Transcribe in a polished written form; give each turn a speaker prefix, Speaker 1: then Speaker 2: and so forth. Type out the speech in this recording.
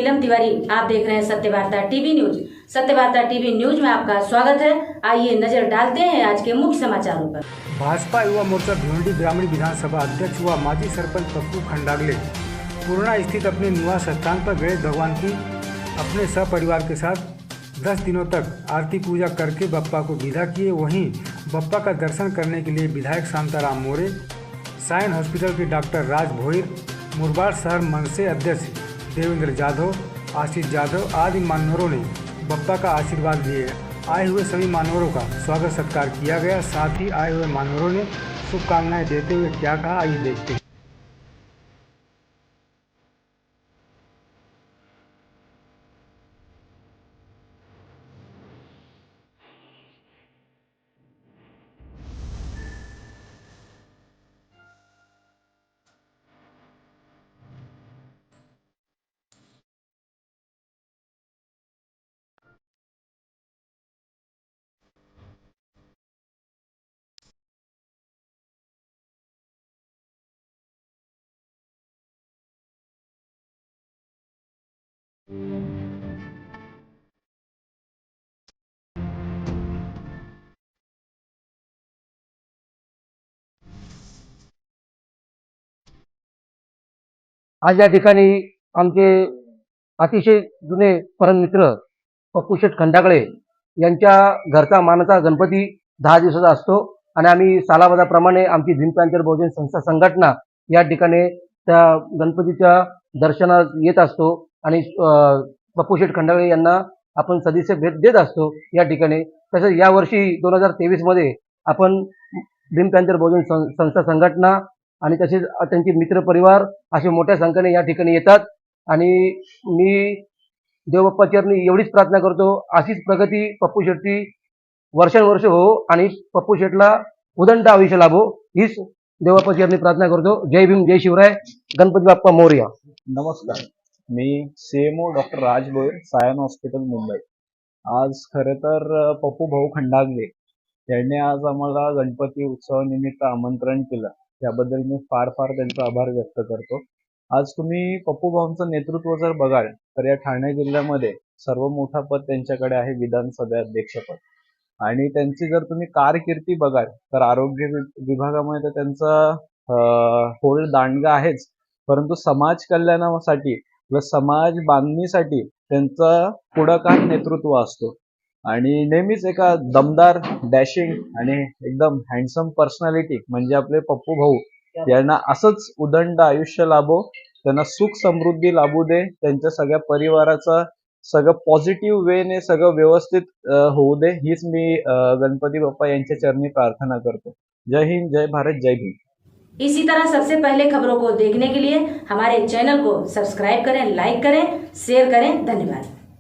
Speaker 1: नीलम तिवारी, आप देख रहे हैं सत्य वार्ता टीवी न्यूज। सत्य वार्ता टीवी न्यूज में आपका स्वागत है। आइए नजर डालते हैं आज के मुख्य समाचारों पर।
Speaker 2: भाजपा युवा मोर्चा भिवंडी ग्रामीण विधानसभा अध्यक्ष व माजी सरपंच पप्पू खंडागले पूर्णा स्थित अपने निवास स्थान पर गणेश भगवान की अपने सहपरिवार के साथ 10 दिनों तक आरती पूजा करके बप्पा को विदा किए। वहीं बप्पा का दर्शन करने के लिए विधायक शांताराम मोरे, सायन हॉस्पिटल के डॉक्टर राज भोईर, मुरबाड शहर मनसे अध्यक्ष देवेंद्र जाधव, आशीष जाधव आदि मान्यवरों ने बप्पा का आशीर्वाद लिए। आए हुए सभी मान्यवरों का स्वागत सत्कार किया गया। साथ ही आए हुए मान्यवरों ने शुभकामनाएं देते हुए क्या कहा, आइए देखते हैं।
Speaker 3: आज या ठिकाणी आमचे अतिशय जुने परममित्र पप्पू शेठ खंडागळे यांच्या घरचा मानाचा गणपती 10 दिवसाचा असतो आणि आम्ही सालाबादाप्रमाणे आमची भीमप्रांतर बहुजन संस्था संघटना या ठिकाणी त्या गणपतीच्या दर्शनास येत असतो आणि पप्पू शेठ खंडागळे यांना आपण सदिच्छा भेट देत असतो या ठिकाणी। तसेच यावर्षी 2023 मध्ये आपण भीमप्रांतर बहुजन संस्था संघटना आणि तसेच त्यांचे मित्रपरिवार असे मोठ्या संख्येने या ठिकाणी येतात आणि मी देवबाप्पा चरणी एवढीच प्रार्थना करतो, अशीच प्रगती पप्पू शेठची वर्षानुवर्ष हो आणि पप्पू शेठला उदंड आयुष्य लाभो हीच देवबाप्पा चरणी प्रार्थना करतो। जय भीम, जय शिवराय, गणपती बाप्पा मोरया।
Speaker 4: नमस्कार, मी CMO डॉक्टर राज भोईर, सायन हॉस्पिटल मुंबई। आज खरं तर पप्पू भाऊ खंडागले यांनी आज आम्हाला गणपती उत्सवानिमित्त आमंत्रण केलं, त्याबद्दल मी फार त्यांचा आभार व्यक्त करतो। आज तुम्ही पप्पू भाऊंचं नेतृत्व जर बघाल तर या ठाणे जिल्ह्यामध्ये सर्व मोठा पद त्यांच्याकडे आहे, विधानसभा अध्यक्षपद। आणि त्यांची जर तुम्ही कारकिर्दी बघाल तर आरोग्य विभागामध्ये त्यांचा होल्ड दांडगा आहेच, परंतु समाज कल्याणासाठी व समाज बांधणीसाठी त्यांचा पुढाकार नेतृत्व असतो आणि नेहमीच एका दमदार, डॅशिंग आणि एकदम हँडसम पर्सनॅलिटी म्हणजे आपले पप्पू भाऊ यांना असंच उदंड आयुष्य लाभो, त्यांना सुख समृद्धी लाभू दे, त्यांच्या सगळ्या परिवाराचा सगळं पॉझिटिव्ह वेने सगळं व्यवस्थित होऊ दे, हीच मी गणपती बाप्पा यांच्या चरणी प्रार्थना करतो। जय हिंद, जय भारत, जय भीम।
Speaker 1: इसी तरह सबसे पहले खबरों को देखने के लिए हमारे चैनल को सब्सक्राइब करें, लाइक करें, शेयर करें। धन्यवाद।